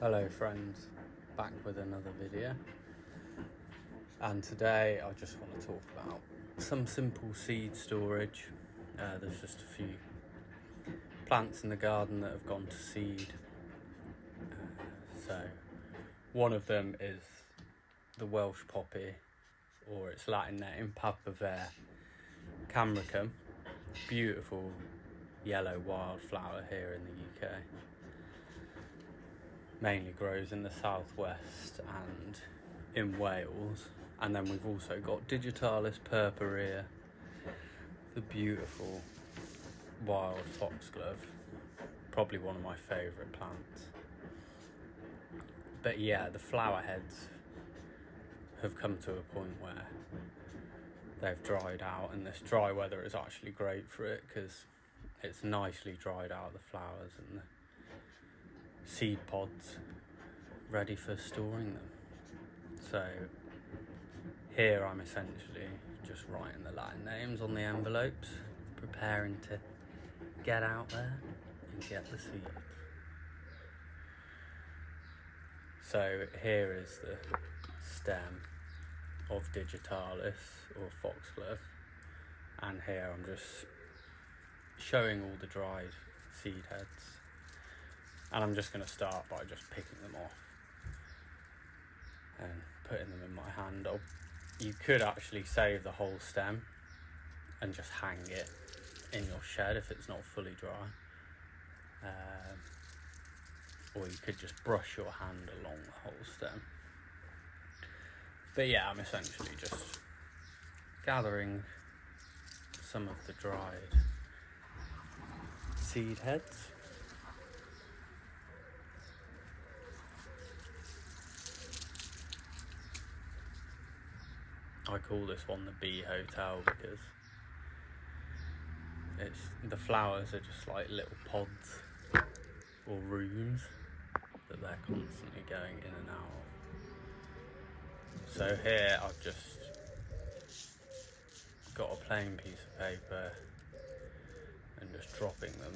Hello friends, back with another video, and today I just want to talk about some simple seed storage. There's just a few plants in the garden that have gone to seed. So one of them is the Welsh poppy, or its Latin name, Papaver camricum. Beautiful yellow wildflower here in the UK. Mainly grows in the southwest and in Wales. And then we've also got Digitalis purpurea, the beautiful wild foxglove, probably one of my favourite plants. But yeah, the flower heads have come to a point where they've dried out, and this dry weather is actually great for it because it's nicely dried out the flowers and the seed pods ready for storing them. So here I'm essentially just writing the Latin names on the envelopes, preparing to get out there and get the seeds. So here is the stem of Digitalis or foxglove, and here I'm just showing all the dried seed heads, and I'm just going to start by just picking them off and putting them in my hand. You could actually save the whole stem and just hang it in your shed if it's not fully dry, or you could just brush your hand along the whole stem. But yeah, I'm essentially just gathering some of the dried seed heads. I call this one the bee hotel because the flowers are just like little pods or rooms that they're constantly going in and out of. So here I've just got a plain piece of paper and just dropping them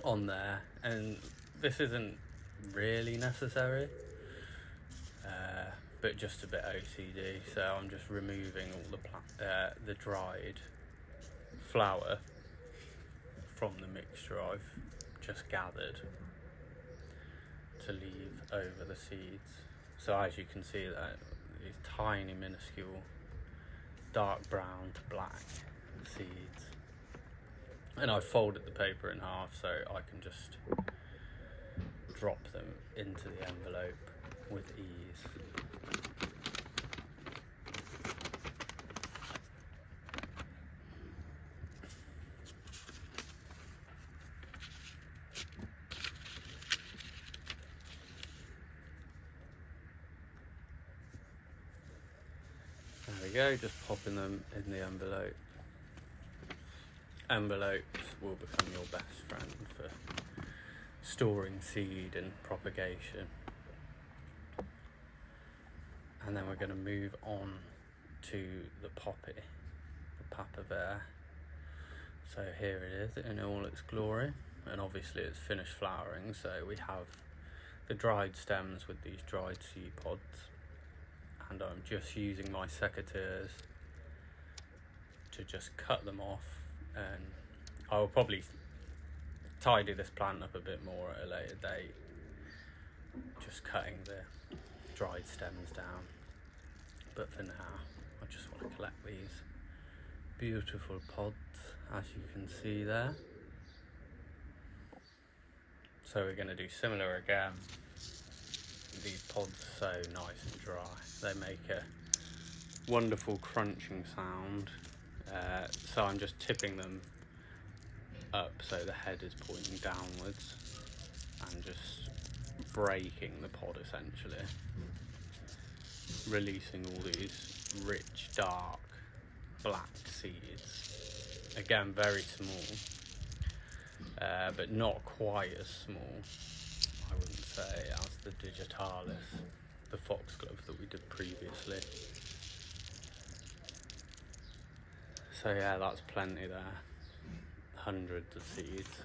on there, and this isn't really necessary, but just a bit OCD. So I'm just removing all the dried flour from the mixture I've just gathered to leave over the seeds. So as you can see, that these tiny minuscule dark brown to black seeds, and I've folded the paper in half so I can just drop them into the envelope with ease. There we go, just popping them in the envelope. Envelopes will become your best friend for storing seed and propagation. And then we're going to move on to the poppy, the Papaver. So here it is in all its glory, and obviously it's finished flowering, so we have the dried stems with these dried seed pods, and I'm just using my secateurs to just cut them off, and I will probably tidy this plant up a bit more at a later date, just cutting the dried stems down. But for now, I just want to collect these beautiful pods, as you can see there. So we're going to do similar again. These pods are so nice and dry. They make a wonderful crunching sound. So I'm just tipping them up so the head is pointing downwards and just breaking the pod essentially, releasing all these rich dark black seeds. Again, very small, but not quite as small, I wouldn't say, as the Digitalis, the foxglove that we did previously. So yeah, that's plenty there. Hundreds of seeds.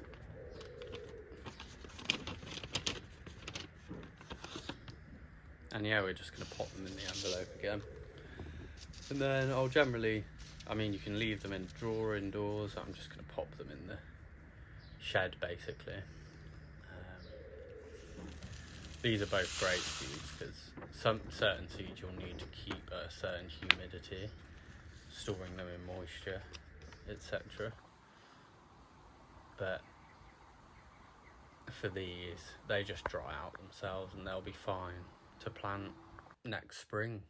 And yeah, we're just going to pop them in the envelope again. And then I'll generally, I mean, you can leave them in a drawer indoors. I'm just going to pop them in the shed basically. These are both great seeds because certain seeds you'll need to keep at a certain humidity, storing them in moisture, etc. But for these, they just dry out themselves and they'll be fine to plant next spring.